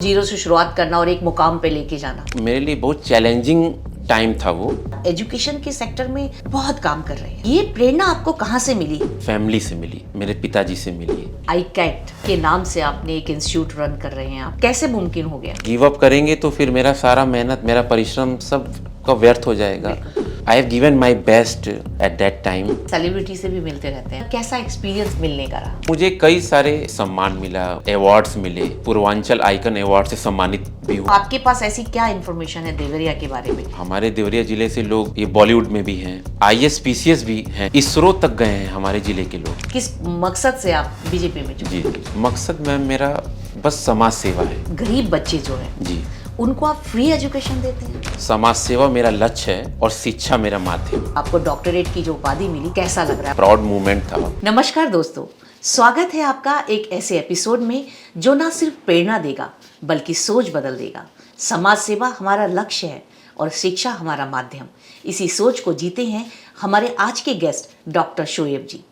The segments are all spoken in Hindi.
जीरो से शुरुआत करना और एक मुकाम पे लेके जाना मेरे लिए बहुत चैलेंजिंग टाइम था वो। एजुकेशन के सेक्टर में बहुत काम कर रहे हैं। ये प्रेरणा आपको कहाँ से मिली? फैमिली से मिली, मेरे पिताजी से मिली। आईकैट के नाम से आपने एक इंस्टीट्यूट रन कर रहे हैं, आप कैसे मुमकिन हो गया? गिव अप करेंगे तो फिर मेरा सारा मेहनत, मेरा परिश्रम सब का व्यर्थ हो जाएगा। I have given my best at that time. Celebrity से भी मिलते रहते हैं, कैसा एक्सपीरियंस मिलने का रहा? मुझे कई सारे सम्मान मिला, अवार्ड्स मिले, पूर्वांचल आइकन अवार्ड से सम्मानित भी हूँ। आपके पास ऐसी क्या इन्फॉर्मेशन है देवरिया के बारे में? हमारे देवरिया जिले से लोग ये बॉलीवुड में भी हैं, IAS PCS भी हैं, इसरो तक गए हैं हमारे जिले के लोग। किस मकसद से आप बीजेपी में जुड़े? जी, मकसद मैम मेरा बस समाज सेवा है। गरीब बच्चे जो हैं जी, उनको आप फ्री एजुकेशन देते हैं? समाज सेवा मेरा लक्ष्य है और शिक्षा मेरा माध्यम। आपको डॉक्टरेट की जो उपाधि मिली, कैसा लग रहा है? प्राउड मूवमेंट था। नमस्कार दोस्तों, स्वागत है आपका एक ऐसे एपिसोड में जो ना सिर्फ प्रेरणा देगा बल्कि सोच बदल देगा। समाज सेवा हमारा लक्ष्य है और शिक्षा हमारा माध्यम। इसी सोच को जीते हैं हमारे आज के गेस्ट डॉक्टर शोएब जी।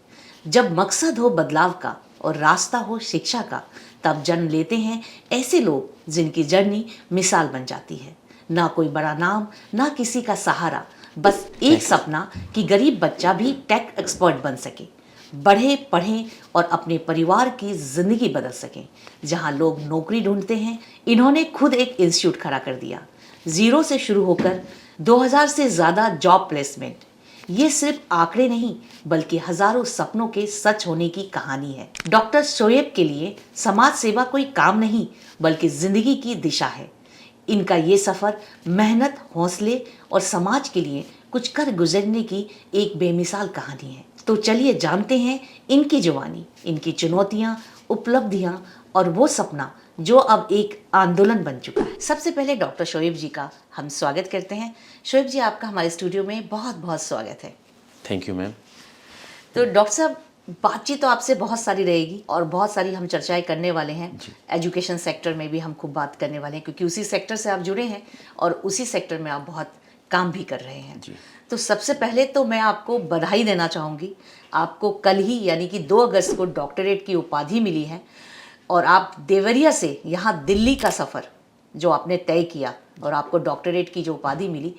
जब मकसद हो बदलाव का और रास्ता हो शिक्षा का, तब जन्म लेते हैं ऐसे लोग जिनकी जर्नी मिसाल बन जाती है। ना कोई बड़ा नाम, ना किसी का सहारा, बस एक सपना कि गरीब बच्चा भी टेक एक्सपर्ट बन सके, बढ़े पढ़ें और अपने परिवार की जिंदगी बदल सकें। जहां लोग नौकरी ढूंढते हैं, इन्होंने खुद एक इंस्टीट्यूट खड़ा कर दिया। जीरो से शुरू होकर 2000 से ज़्यादा जॉब प्लेसमेंट। ये सिर्फ आंकड़े नहीं बल्कि हजारों सपनों के सच होने की कहानी है। डॉक्टर शोएब के लिए समाज सेवा कोई काम नहीं बल्कि जिंदगी की दिशा है। इनका ये सफ़र मेहनत, हौसले और समाज के लिए कुछ कर गुजरने की एक बेमिसाल कहानी है। तो चलिए जानते हैं इनकी जुबानी, इनकी चुनौतियाँ, उपलब्धियाँ और वो सपना जो अब एक आंदोलन बन चुका है। सबसे पहले डॉक्टर शोएब जी का हम स्वागत करते हैं। शोएब जी, आपका हमारे स्टूडियो में बहुत बहुत स्वागत है। Thank you ma'am. तो डॉक्टर साहब, बातचीत तो आपसे बहुत सारी रहेगी और बहुत सारी हम चर्चाएं करने वाले हैं। एजुकेशन सेक्टर में भी हम खूब बात करने वाले हैं क्योंकि उसी सेक्टर से आप जुड़े हैं और उसी सेक्टर में आप बहुत काम भी कर रहे हैं। तो सबसे पहले तो मैं आपको बधाई देना चाहूँगी। आपको कल ही यानी कि 2 अगस्त को डॉक्टरेट की उपाधि मिली है और आप देवरिया से यहाँ दिल्ली का सफ़र जो आपने तय किया और आपको डॉक्टरेट की जो उपाधि मिली,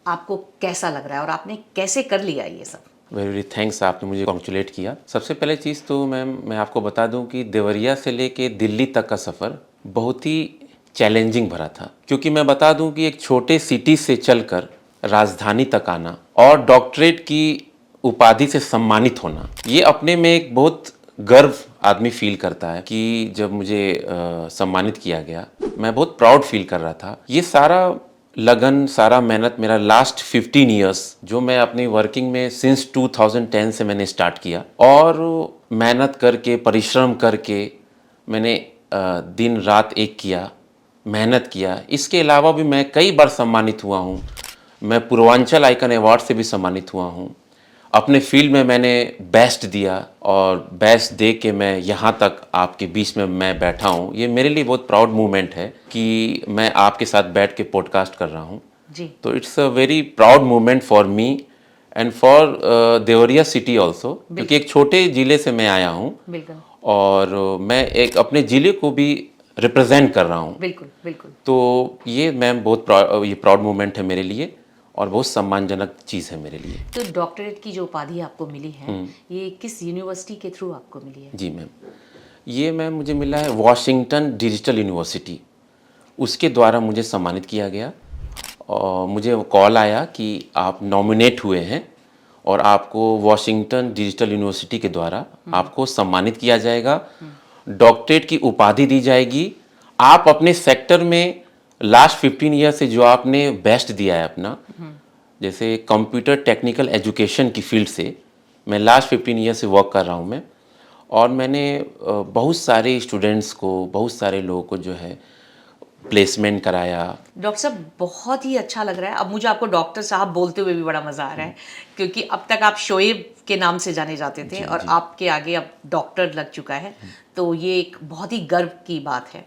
आपको कैसा लग रहा है और आपने कैसे कर लिया ये सब? वेरी वेरी थैंक्स, आपने मुझे कॉन्ग्रेचुलेट किया। सबसे पहले चीज़ तो मैम मैं आपको बता दूं कि देवरिया से लेके दिल्ली तक का सफ़र बहुत ही चैलेंजिंग भरा था, क्योंकि मैं बता दूं कि एक छोटे सिटी से चलकर राजधानी तक आना और डॉक्टरेट की उपाधि से सम्मानित होना, ये अपने में एक बहुत गर्व आदमी फील करता है कि जब मुझे सम्मानित किया गया, मैं बहुत प्राउड फील कर रहा था। ये सारा लगन, सारा मेहनत मेरा लास्ट 15 इयर्स जो मैं अपनी वर्किंग में सिंस 2010 से मैंने स्टार्ट किया और मेहनत करके, परिश्रम करके मैंने दिन रात एक किया, मेहनत किया। इसके अलावा भी मैं कई बार सम्मानित हुआ हूँ। मैं पूर्वांचल आइकन अवार्ड से भी सम्मानित हुआ हूँ। अपने फील्ड में मैंने बेस्ट दिया और बेस्ट दे के मैं यहाँ तक आपके बीच में मैं बैठा हूँ। ये मेरे लिए बहुत प्राउड मूवमेंट है कि मैं आपके साथ बैठ के पॉडकास्ट कर रहा हूँ जी। तो it's a very proud movement for me and for Deoria city also, क्योंकि एक छोटे ज़िले से मैं आया हूँ और मैं एक अपने ज़िले को भी रिप्रेजेंट कर रहा हूँ। बिल्कुल बिल्कुल। तो ये मैम बहुत प्राउड मूवमेंट है मेरे लिए और बहुत सम्मानजनक चीज़ है मेरे लिए। तो डॉक्टरेट की जो उपाधि आपको मिली है, ये किस यूनिवर्सिटी के थ्रू आपको मिली है? जी मैम, ये मैम मुझे मिला है वॉशिंगटन डिजिटल यूनिवर्सिटी, उसके द्वारा मुझे सम्मानित किया गया और मुझे कॉल आया कि आप नॉमिनेट हुए हैं और आपको वॉशिंगटन डिजिटल यूनिवर्सिटी के द्वारा आपको सम्मानित किया जाएगा, डॉक्टरेट की उपाधि दी जाएगी। आप अपने सेक्टर में लास्ट 15 ईयर से जो आपने बेस्ट दिया है अपना, जैसे कंप्यूटर टेक्निकल एजुकेशन की फील्ड से मैं लास्ट 15 ईयर से वर्क कर रहा हूँ मैं, और मैंने बहुत सारे स्टूडेंट्स को, बहुत सारे लोगों को जो है प्लेसमेंट कराया। डॉक्टर साहब, बहुत ही अच्छा लग रहा है। अब मुझे आपको डॉक्टर साहब बोलते हुए भी बड़ा मज़ा आ रहा है क्योंकि अब तक आप शोएब के नाम से जाने जाते थे और आपके आगे अब डॉक्टर लग चुका है, तो ये एक बहुत ही गर्व की बात है।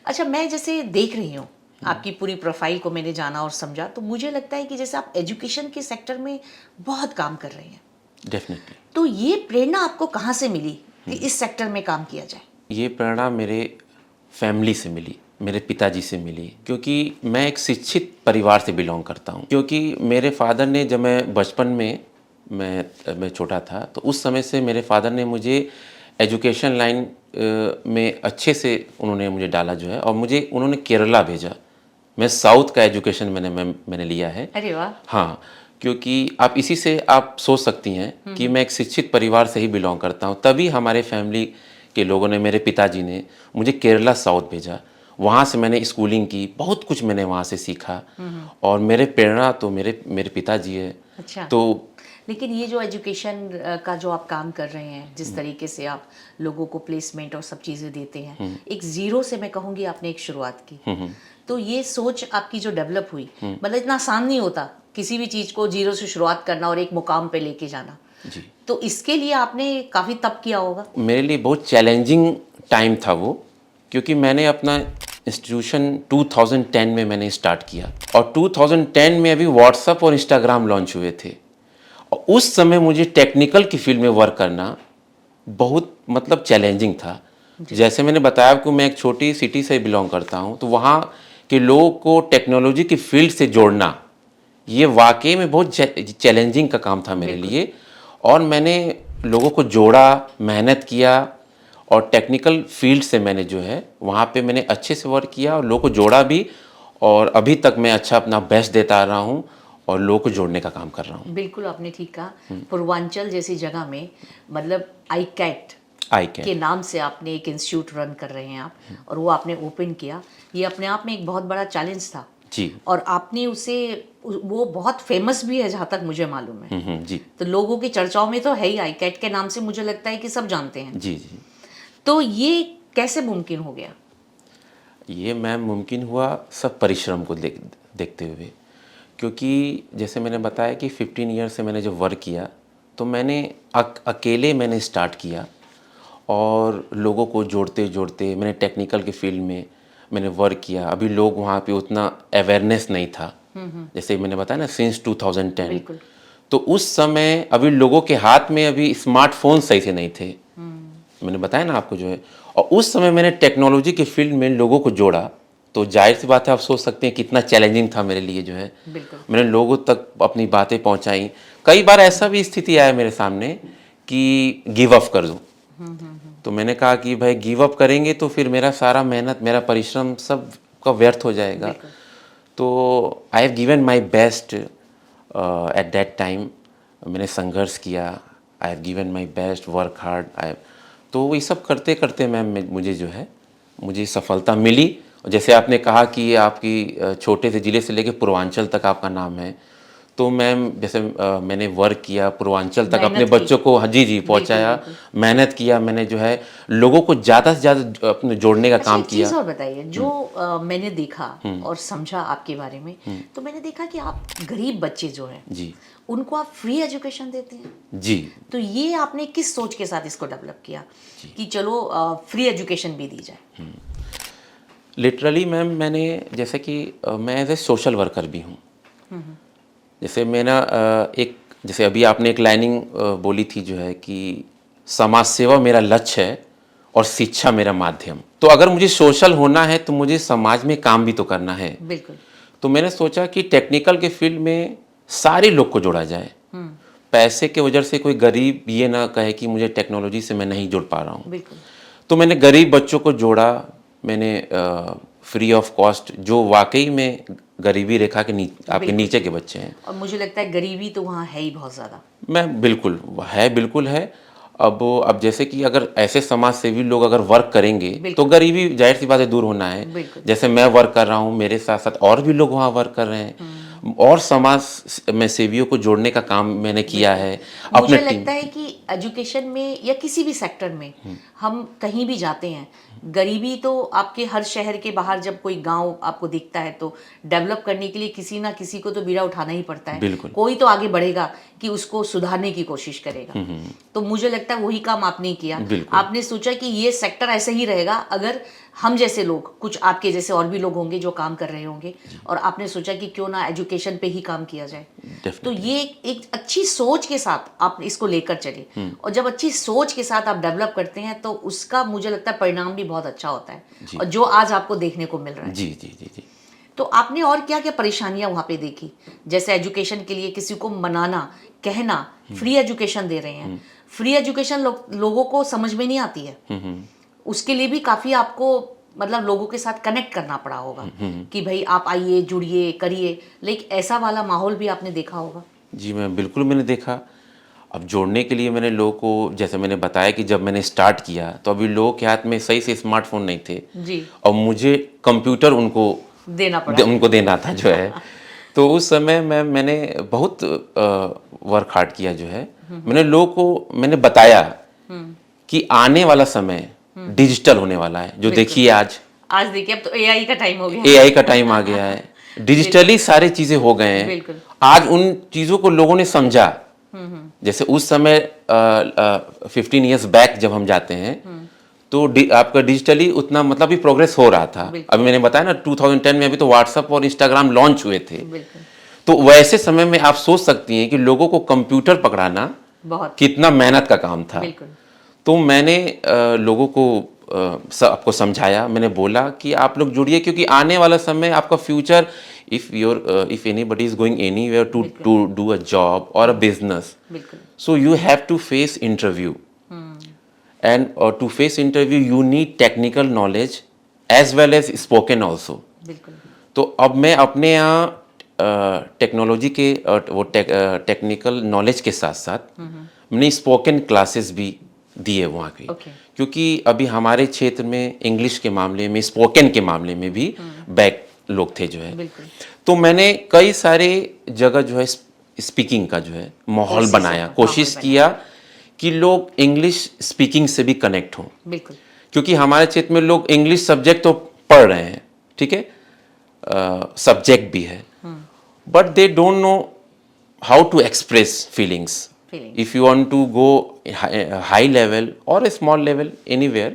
अच्छा, मैं जैसे देख रही हूँ आपकी पूरी प्रोफाइल को, मैंने जाना और समझा, तो मुझे लगता है कि जैसे आप एजुकेशन के सेक्टर में बहुत काम कर रहे हैं। डेफिनेटली। तो ये प्रेरणा आपको कहाँ से मिली कि इस सेक्टर में काम किया जाए? ये प्रेरणा मेरे फैमिली से मिली। मेरे पिताजी से मिली, क्योंकि मैं एक शिक्षित परिवार से बिलोंग करता हूँ। क्योंकि मेरे फादर ने, जब मैं बचपन में मैं छोटा था, तो उस समय से मेरे फादर ने मुझे एजुकेशन लाइन में अच्छे से उन्होंने मुझे डाला जो है, और मुझे उन्होंने केरला भेजा। मैं साउथ का एजुकेशन मैंने लिया है। अरे वाह। हाँ, क्योंकि आप इसी से आप सोच सकती हैं कि मैं एक शिक्षित परिवार से ही बिलोंग करता हूँ, तभी हमारे फैमिली के लोगों ने, मेरे पिताजी ने मुझे केरला साउथ भेजा। वहाँ से मैंने स्कूलिंग की, बहुत कुछ मैंने वहाँ से सीखा, और मेरे प्रेरणा तो मेरे पिताजी है। अच्छा। तो लेकिन ये जो एजुकेशन का जो आप काम कर रहे हैं, जिस तरीके से आप लोगों को प्लेसमेंट और सब चीज़ें देते हैं, एक ज़ीरो से मैं कहूँगी आपने एक शुरुआत की। तो ये सोच आपकी जो डेवलप हुई, मतलब इतना आसान नहीं होता किसी भी चीज़ को जीरो से शुरुआत करना और एक मुकाम पे लेके जाना। जी, तो इसके लिए आपने काफ़ी तप किया होगा। मेरे लिए बहुत चैलेंजिंग टाइम था वो, क्योंकि मैंने अपना इंस्टीट्यूशन 2010 में मैंने स्टार्ट किया, और 2010 में अभी व्हाट्सएप और इंस्टाग्राम लॉन्च हुए थे। और उस समय मुझे टेक्निकल की फील्ड में वर्क करना बहुत मतलब चैलेंजिंग था। जैसे मैंने बताया आपको, मैं एक छोटी सिटी से बिलोंग करता हूँ, तो वहाँ के लोगों को टेक्नोलॉजी की फील्ड से जोड़ना, ये वाकई में बहुत चैलेंजिंग का काम था मेरे लिए। और मैंने लोगों को जोड़ा, मेहनत किया, और टेक्निकल फील्ड से मैंने जो है वहाँ पे मैंने अच्छे से वर्क किया और लोगों को जोड़ा भी, और अभी तक मैं अच्छा अपना बेस्ट देता आ रहा हूँ और लोगों को जोड़ने का काम कर रहा हूँ। बिल्कुल आपने ठीक कहा। पूर्वांचल जैसी जगह में, मतलब आईकैट आई के कैन। नाम से आपने एक इंस्टीट्यूट रन कर रहे हैं आप, और वो आपने ओपन किया। ये अपने आप में एक बहुत बड़ा चैलेंज था, जी। और आपने उसे, वो बहुत फेमस भी है जहाँ तक मुझे मालूम है। जी तो लोगों की चर्चाओं में तो है ही, आईकैट के नाम से मुझे लगता है कि सब जानते हैं। जी। जी, तो ये कैसे मुमकिन हो गया? ये मैम मुमकिन हुआ सब परिश्रम को देखते हुए। क्योंकि जैसे मैंने बताया कि 15 ईयर से मैंने जब वर्क किया, तो मैंने अकेले मैंने स्टार्ट किया, और लोगों को जोड़ते जोड़ते मैंने टेक्निकल के फील्ड में मैंने वर्क किया। अभी लोग वहाँ पे उतना अवेयरनेस नहीं था, जैसे मैंने बताया ना, सिंस 2010। बिल्कुल। तो उस समय अभी लोगों के हाथ में अभी स्मार्टफोन सही से नहीं थे, मैंने बताया ना आपको जो है। और उस समय मैंने टेक्नोलॉजी के फील्ड में लोगों को जोड़ा, तो जाहिर सी बात है, आप सोच सकते हैं कितना चैलेंजिंग था मेरे लिए जो है। बिल्कुल। मैंने लोगों तक अपनी बातें पहुंचाई। कई बार ऐसा भी स्थिति आया मेरे सामने कि गिव अप कर दूं, तो मैंने कहा कि भाई गिव अप करेंगे तो फिर मेरा सारा मेहनत, मेरा परिश्रम सब का व्यर्थ हो जाएगा। तो I have given my best at that time. मैंने संघर्ष किया, I have given my best, work hard. तो ये सब करते करते मैम मुझे जो है, मुझे सफलता मिली। और जैसे आपने कहा कि ये आपकी छोटे से ज़िले से लेके पूर्वांचल तक आपका नाम है, तो मैम जैसे मैंने वर्क किया पूर्वांचल तक, अपने मेहनत की। बच्चों को, हाँ जी पहुंचाया, मेहनत किया मैंने जो है, लोगों को ज़्यादा से ज़्यादा अपने जोड़ने का अच्छा, काम एक किया। चीज़ और बताइए, जो मैंने देखा और समझा आपके बारे में, तो मैंने देखा कि आप गरीब बच्चे जो हैं, जी। उनको आप फ्री एजुकेशन देते हैं। जी। तो ये आपने किस सोच के साथ इसको डेवलप किया कि चलो फ्री एजुकेशन भी दी जाए? लिटरली मैम, मैंने जैसे कि मैं एज ए सोशल वर्कर भी हूँ। जैसे मेरा एक, जैसे अभी आपने एक लाइनिंग बोली थी जो है कि समाज सेवा मेरा लक्ष्य है और शिक्षा मेरा माध्यम। तो अगर मुझे सोशल होना है तो मुझे समाज में काम भी तो करना है। बिल्कुल। तो मैंने सोचा कि टेक्निकल के फील्ड में सारे लोग को जोड़ा जाए। पैसे के वजह से कोई गरीब ये ना कहे कि मुझे टेक्नोलॉजी से मैं नहीं जुड़ पा रहा हूँ। बिल्कुल। तो मैंने गरीब बच्चों को जोड़ा, मैंने फ्री ऑफ कॉस्ट, जो वाकई में गरीबी रेखा के आपके नीचे के बच्चे हैं। और मुझे लगता है गरीबी तो वहाँ है ही बहुत ज़्यादा। मैं बिल्कुल है। अब जैसे कि अगर ऐसे समाज सेवी लोग अगर वर्क करेंगे तो गरीबी जाहिर सी बात है दूर होना है। बिल्कुल। जैसे मैं वर्क कर रहा हूँ, मेरे साथ साथ और भी लोग वहाँ वर्क कर रहे हैं, और समाज में सेवियों को जोड़ने का काम मैंने किया है अपने मुझे टीम। लगता है कि एजुकेशन में या किसी भी सेक्टर में हम कहीं भी जाते हैं, गरीबी तो आपके हर शहर के बाहर जब कोई गांव आपको दिखता है तो डेवलप करने के लिए किसी ना किसी को तो बीड़ा उठाना ही पड़ता है। बिल्कुल। कोई तो आगे बढ़ेगा कि उसको सुधारने की कोशिश करेगा। तो मुझे लगता है वही काम आपने किया। बिल्कुल। आपने सोचा कि ये सेक्टर ऐसे ही रहेगा अगर हम जैसे लोग, कुछ आपके जैसे और भी लोग होंगे जो काम कर रहे होंगे, और आपने सोचा कि क्यों ना एजुकेशन पे ही काम किया जाए। तो डेफिनेटली ये एक अच्छी सोच के साथ आप इसको लेकर चले, और जब अच्छी सोच के साथ आप डेवलप करते हैं तो उसका मुझे लगता है परिणाम भी बहुत अच्छा होता है, जी। और जो आज आपको देखने को मिल रहा है। जी जी जी जी। तो आपने और क्या क्या परेशानियां वहाँ पे देखी? जैसे एजुकेशन के लिए किसी को मनाना, कहना, फ्री एजुकेशन दे रहे हैं, फ्री एजुकेशन लोगों को समझ में नहीं आती है, उसके लिए भी काफ़ी आपको मतलब लोगों के साथ कनेक्ट करना पड़ा होगा कि भाई आप आइए, जुड़िए, करिए, लेकिन ऐसा वाला माहौल भी आपने देखा होगा। जी मैं बिल्कुल मैंने देखा। अब जोड़ने के लिए मैंने लोगों को, जैसे मैंने बताया कि जब मैंने स्टार्ट किया तो अभी लोगों के हाथ में सही से स्मार्टफोन नहीं थे, जी, और मुझे कंप्यूटर देना पड़ा। उनको देना था जो है। तो उस समय मैंने बहुत वर्क हार्ड किया जो है। मैंने लोगों को मैंने बताया कि आने वाला समय डिजिटल होने वाला है, जो बिल्कुल। देखिए आज देखिए अब तो एआई का टाइम हो गया। एआई का टाइम आ गया है, डिजिटली सारी चीजें हो गए हैं। बिल्कुल। आज उन चीजों को लोगों ने समझा। जैसे उस समय 15 ईयर्स बैक जब हम जाते हैं तो आपका डिजिटली उतना मतलब भी प्रोग्रेस हो रहा था। बिल्कुल। अभी मैंने बताया ना 2010 में अभी तो व्हाट्सएप और इंस्टाग्राम लॉन्च हुए थे। बिल्कुल। तो वैसे समय में आप सोच सकती हैं कि लोगों को कंप्यूटर पकड़ाना बहुत। कितना मेहनत का काम था। बिल्कुल। तो मैंने लोगों को आपको समझाया, मैंने बोला कि आप लोग जुड़िए, क्योंकि आने वाला समय आपका future, if anybody is going anywhere to do a job और अ बिजनेस, बिल्कुल। so you have to face interview, and to face interview you need technical knowledge as well as spoken also. बिल्कुल। तो अब मैं अपने यहाँ टेक्नोलॉजी के वो टेक्निकल नॉलेज के साथ साथ मैंने स्पोकन क्लासेस भी दिए वहाँ पे। Okay. क्योंकि अभी हमारे क्षेत्र में इंग्लिश के मामले में, स्पोकन के मामले में भी बैक लोग थे जो है। बिल्कुल। तो मैंने कई सारे जगह जो है स्पीकिंग का जो है माहौल कोशिश बनाया, है, कोशिश माहौल किया कि लोग इंग्लिश स्पीकिंग से भी कनेक्ट हों। बिल्कुल। क्योंकि हमारे क्षेत्र में लोग इंग्लिश सब्जेक्ट तो पढ़ रहे हैं, ठीक है, सब्जेक्ट भी है, but they don't know how to express feelings. Feelings. If you want to go high level or a small level anywhere,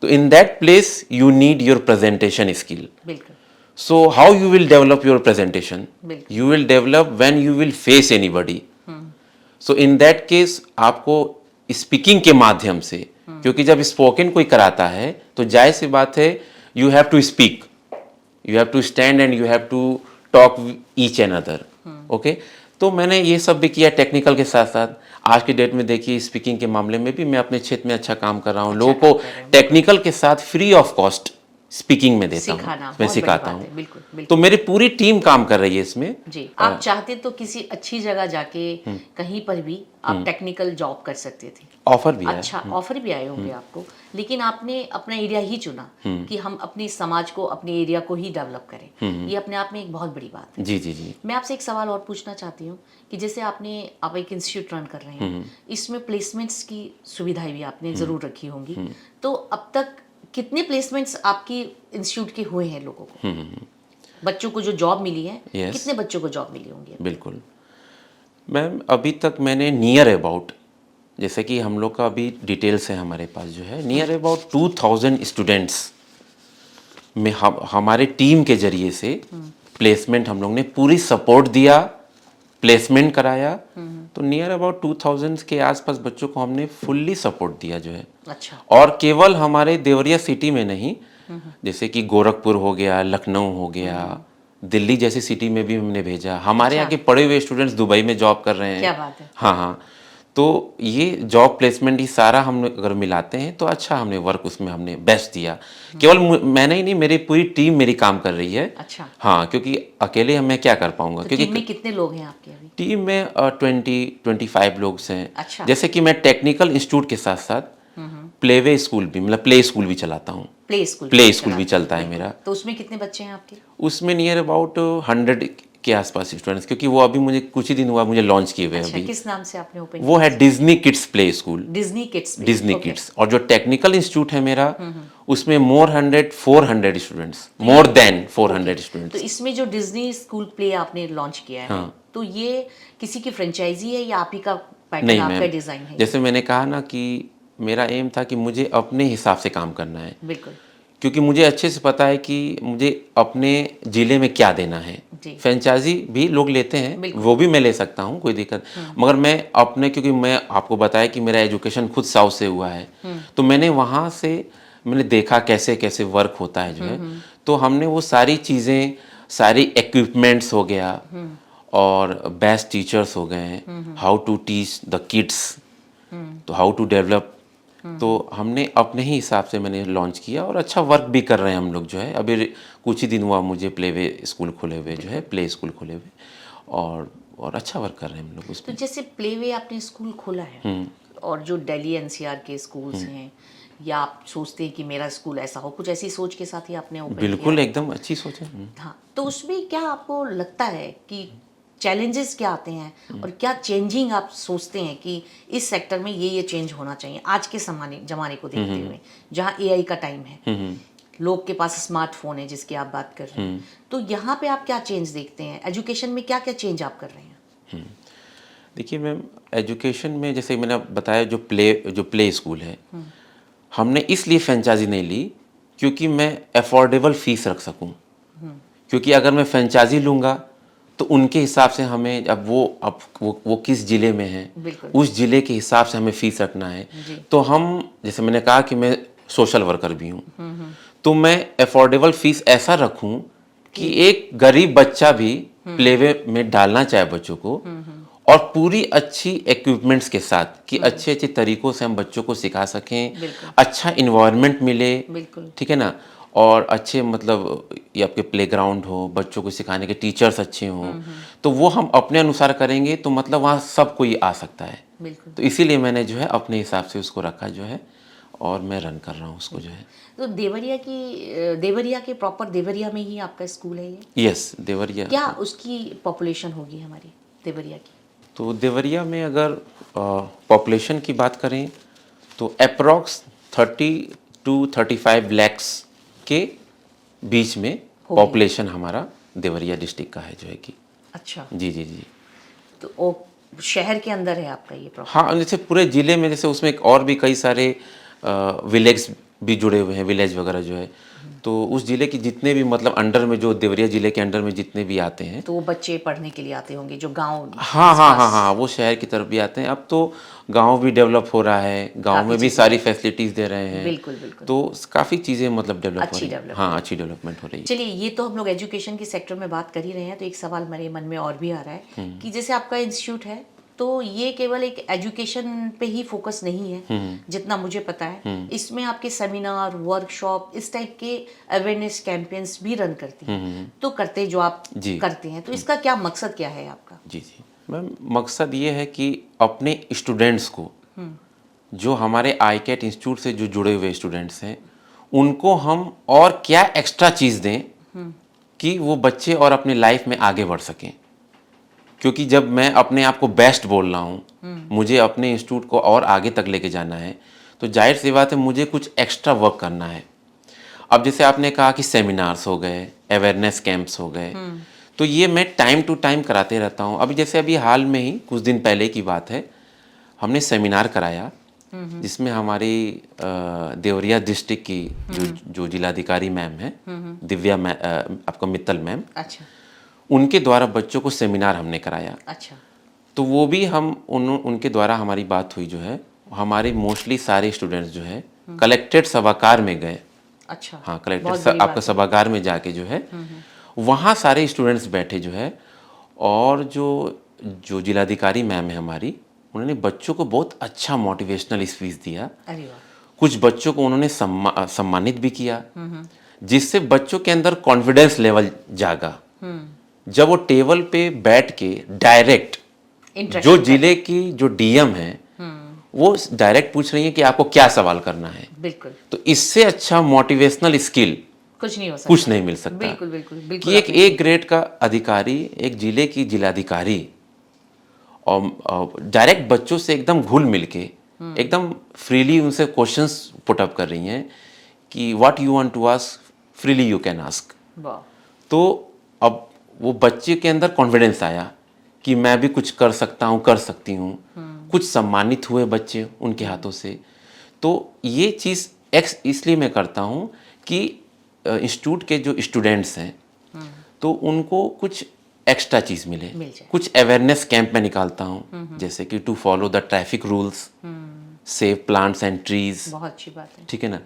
so in that place you need your presentation skill. बिल्कुल। So how you will develop your presentation? बिल्कुल। You will develop when you will face anybody. So in that case आपको स्पीकिंग के माध्यम से, क्योंकि जब स्पोकन कोई कराता है तो जाहिर सी बात है, you have to speak, you have to stand and you have to talk each and other. Okay, तो मैंने ये सब भी किया टेक्निकल के साथ साथ। आज की डेट में देखिए स्पीकिंग के मामले में भी मैं अपने क्षेत्र में अच्छा काम कर रहा हूँ। लोगों को टेक्निकल के साथ फ्री ऑफ कॉस्ट स्पीकिंग में देता हूँ, मैं सिखाता हूँ। बिल्कुल। बिल्कुल। तो मेरी पूरी टीम काम कर रही है इसमें। जी, आप चाहते तो किसी अच्छी जगह जाके कहीं पर भी आप टेक्निकल जॉब कर सकते थे। ऑफर भी अच्छा, ऑफर भी आए होंगे आपको, लेकिन आपने अपना एरिया ही चुना कि हम अपने समाज को, अपने एरिया को ही डेवलप करें। ये अपने आप में एक बहुत बड़ी बात है। जी जी जी। मैं आपसे एक सवाल और पूछना चाहती हूँ कि जैसे आप एक इंस्टीट्यूट रन कर रहे हैं, इसमें प्लेसमेंट्स की सुविधाएं भी आपने ज़रूर रखी होंगी। तो अब तक कितने प्लेसमेंट्स आपकी इंस्टीट्यूट के हुए हैं लोगों को? बच्चों को जो जॉब मिली है, Yes. कितने बच्चों को जॉब मिली होंगी? बिल्कुल मैम, अभी तक मैंने नियर अबाउट, जैसे कि हम लोग का अभी डिटेल्स है हमारे पास जो है, नियर अबाउट 2000 स्टूडेंट्स में हमारे टीम के जरिए से प्लेसमेंट हम लोग ने पूरी सपोर्ट दिया, प्लेसमेंट कराया। तो नियर अबाउट 2000 के आसपास बच्चों को हमने फुल्ली सपोर्ट दिया जो है। अच्छा। और केवल हमारे देवरिया सिटी में नहीं, जैसे कि गोरखपुर हो गया, लखनऊ हो गया, दिल्ली जैसी सिटी में भी हमने भेजा। हमारे यहाँ के पढ़े हुए स्टूडेंट्स दुबई में जॉब कर रहे हैं। क्या बात है। हाँ हाँ, तो ये जॉब प्लेसमेंट ही सारा हम अगर मिलाते हैं तो अच्छा हमने वर्क उसमें हमने बेस्ट दिया। केवल मैंने ही नहीं, मेरी पूरी टीम मेरी काम कर रही है। अच्छा। हाँ, क्योंकि अकेले मैं क्या कर पाऊंगा। तो क्योंकि टीम में कितने लोग हैं आपके अभी? टीम में 25 लोग हैं। अच्छा। जैसे कि मैं टेक्निकल इंस्टीट्यूट के साथ साथ प्लेवे स्कूल भी, मतलब प्ले स्कूल भी चलाता हूँ। प्ले स्कूल भी चलता है मेरा। तो उसमें कितने बच्चे हैं आपके? उसमें नियर अबाउट 100 के आसपास स्टूडेंट्स, क्योंकि वो अभी मुझे कुछ ही दिन हुआ मुझे लॉन्च किए हुए अच्छा, अभी। किस नाम से आपने ओपन वो है Disney kids play school. Disney kids. Disney kids. और जो टेक्निकल इंस्टीट्यूट है मेरा, उसमें 400 स्टूडेंट्स, मोर देन 400 तो स्टूडेंट्स। इसमें जो डिज्नी स्कूल प्ले आपने लॉन्च किया है, हाँ। तो ये किसी की फ्रेंचाइजी है या आप ही का पैटर्न, नहीं आपका मैम, डिजाइन है? जैसे मैंने कहा ना कि मेरा एम था कि मुझे अपने हिसाब से काम करना है। बिल्कुल। क्योंकि मुझे अच्छे से पता है कि मुझे अपने ज़िले में क्या देना है। जी। फ्रेंचाइजी भी लोग लेते हैं, बिल्कुल। वो भी मैं ले सकता हूँ, कोई दिक्कत, मगर मैं अपने, क्योंकि मैं आपको बताया कि मेरा एजुकेशन खुद साउथ से हुआ है, तो मैंने वहाँ से मैंने देखा कैसे कैसे वर्क होता है जो है, तो हमने वो सारी चीज़ें, सारी इक्विपमेंट्स हो गया और बेस्ट टीचर्स हो गए, how to teach the kids, तो हाउ टू डेवलप, तो हमने अपने ही हिसाब से मैंने लॉन्च किया और अच्छा वर्क भी कर रहे हैं हम लोग जो है। अभी कुछ ही दिन हुआ मुझे प्ले वे स्कूल खुले हुए जो है, प्ले स्कूल खुले हुए, और अच्छा वर्क कर रहे हैं हम लोग तो उसमें। जैसे प्ले वे आपने स्कूल खोला है और जो दिल्ली एनसीआर के स्कूल्स हैं, या आप सोचते हैं कि मेरा स्कूल ऐसा हो, कुछ ऐसी सोच के साथ ही आपने ओपन किया बिल्कुल है? एकदम अच्छी सोच है। हाँ, तो उसमें क्या आपको लगता है कि चैलेंजेस क्या आते हैं और क्या चेंजिंग आप सोचते हैं कि इस सेक्टर में ये चेंज होना चाहिए आज के जमाने को देखते हुए, जहाँ एआई का टाइम है, लोग के पास स्मार्टफोन है जिसकी आप बात कर रहे हैं, तो यहाँ पे आप क्या चेंज देखते हैं? एजुकेशन में क्या क्या चेंज आप कर रहे हैं? देखिए मैम, एजुकेशन में जैसे मैंने बताया, जो प्ले स्कूल है, हमने इसलिए फ्रेंचाइजी नहीं ली क्योंकि मैं अफोर्डेबल फीस रख सकूं, क्योंकि अगर मैं फ्रेंचाइजी लूँगा तो उनके हिसाब से हमें, अब वो किस ज़िले में है, बिल्कुल। उस ज़िले के हिसाब से हमें फ़ीस रखना है। जी। तो हम, जैसे मैंने कहा कि मैं सोशल वर्कर भी हूँ, तो मैं अफोर्डेबल फ़ीस ऐसा रखूँ कि एक गरीब बच्चा भी प्लेवे में डालना चाहे बच्चों को, और पूरी अच्छी इक्विपमेंट्स के साथ, कि अच्छे अच्छे तरीक़ों से हम बच्चों को सिखा सकें, बिल्कुल। अच्छा इन्वायरमेंट मिले, बिल्कुल। ठीक है ना, और अच्छे, मतलब ये आपके प्लेग्राउंड हो, बच्चों को सिखाने के टीचर्स अच्छे हों, तो वो हम अपने अनुसार करेंगे तो मतलब वहाँ सब कोई आ सकता है। बिल्कुल। तो इसीलिए मैंने जो है अपने हिसाब से उसको रखा जो है, और मैं रन कर रहा हूँ उसको जो है। तो देवरिया के प्रॉपर देवरिया में ही आपका स्कूल है ये? यस, देवरिया। क्या उसकी पॉपुलेशन होगी हमारी देवरिया की? तो देवरिया में अगर पॉपुलेशन की बात करें तो अप्रॉक्स 30 to 35 लैक्स के बीच में होगी। पॉपुलेशन हमारा देवरिया डिस्ट्रिक्ट का है जो है कि। अच्छा, जी जी जी। तो वो शहर के अंदर है आपका ये प्रॉपर? हाँ, जैसे पूरे ज़िले में, जैसे उसमें और भी कई सारे विलेज भी जुड़े हुए हैं, विलेज वगैरह जो है, तो उस ज़िले की जितने भी, मतलब अंडर में, जो देवरिया ज़िले के अंडर में जितने भी आते हैं, तो वो बच्चे पढ़ने के लिए आते होंगे जो गांव हाँ हाँ हाँ हाँ, वो शहर की तरफ भी आते हैं। अब तो गांव भी डेवलप हो रहा है, गांव काफ़ी में भी चीज़ें। सारी फैसिलिटीज़ दे रहे हैं, बिल्कुल बिल्कुल। तो काफ़ी चीज़ें मतलब डेवलप हो अच्छी रही हैं। डेवलप हाँ, अच्छी डेवलपमेंट हो रही है। चलिए, ये तो हम लोग एजुकेशन के सेक्टर में बात कर ही रहे हैं, तो एक सवाल मेरे मन में और भी आ रहा है कि जैसे आपका इंस्टीट्यूट है, तो ये केवल एक एजुकेशन पे ही फोकस नहीं है, जितना मुझे पता है इसमें आपके सेमिनार, वर्कशॉप, इस टाइप के अवेयरनेस कैंपेन्स भी रन करती हैं, तो करते जो आप जी। करते हैं, तो इसका क्या मकसद क्या है आपका? जी जी मैम, मकसद ये है कि अपने स्टूडेंट्स को, जो हमारे आईकेट इंस्टीट्यूट से जो जुड़े हुए स्टूडेंट्स हैं, उनको हम और क्या एक्स्ट्रा चीज़ दें कि वो बच्चे और अपनी लाइफ में आगे बढ़ सकें। क्योंकि जब मैं अपने आप को बेस्ट बोल रहा हूँ, मुझे अपने इंस्टीट्यूट को और आगे तक लेके जाना है, तो जाहिर सी बात है मुझे कुछ एक्स्ट्रा वर्क करना है। अब जैसे आपने कहा कि सेमिनार्स हो गए, अवेयरनेस कैंप्स हो गए, तो ये मैं टाइम टू टाइम कराते रहता हूँ। अभी हाल में ही कुछ दिन पहले की बात है, हमने सेमिनार कराया जिसमें हमारी देवरिया डिस्ट्रिक्ट की जो जिलाधिकारी मैम है, दिव्या आपका मित्तल मैम, अच्छा उनके द्वारा बच्चों को सेमिनार हमने कराया। अच्छा। तो वो भी उनके द्वारा हमारी बात हुई जो है, हमारे मोस्टली सारे स्टूडेंट्स जो है कलेक्टेड सभागार में गए। अच्छा, हाँ, बहुत कलेक्टेड बड़ी आपका बात है। सभागार में जाके जो है, वहाँ सारे स्टूडेंट्स बैठे जो है, और जो जिलाधिकारी मैम है हमारी, उन्होंने बच्चों को बहुत अच्छा मोटिवेशनल स्पीच दिया। अरे वाह। कुछ बच्चों को उन्होंने सम्मानित भी किया, जिससे बच्चों के अंदर कॉन्फिडेंस लेवल जागा। जब वो टेबल पे बैठ के डायरेक्ट जो जिले की जो डीएम है, वो डायरेक्ट पूछ रही है कि आपको क्या सवाल करना है, बिल्कुल, तो इससे अच्छा मोटिवेशनल स्किल कुछ नहीं हो सकता, कुछ नहीं मिल सकता। बिल्कुल बिल्कुल बिल्कुल। कि एक ग्रेड का अधिकारी, एक जिले की जिलाधिकारी, और डायरेक्ट बच्चों से एकदम घुल मिल के, एकदम फ्रीली उनसे क्वेश्चंस पुट अप कर रही हैं कि what you want to ask, freely you can ask. वाह। तो अब वो बच्चे के अंदर कॉन्फिडेंस आया कि मैं भी कुछ कर सकता हूँ, कर सकती हूँ। कुछ सम्मानित हुए बच्चे उनके हाथों से। तो ये चीज़ इसलिए मैं करता हूँ कि इंस्टीट्यूट के जो स्टूडेंट्स हैं तो उनको कुछ एक्स्ट्रा चीज़ मिल जाए। कुछ अवेयरनेस कैंप में निकालता हूँ, जैसे कि to follow the traffic rules, save plants and trees. बहुत अच्छी बात है। ठीक है ना।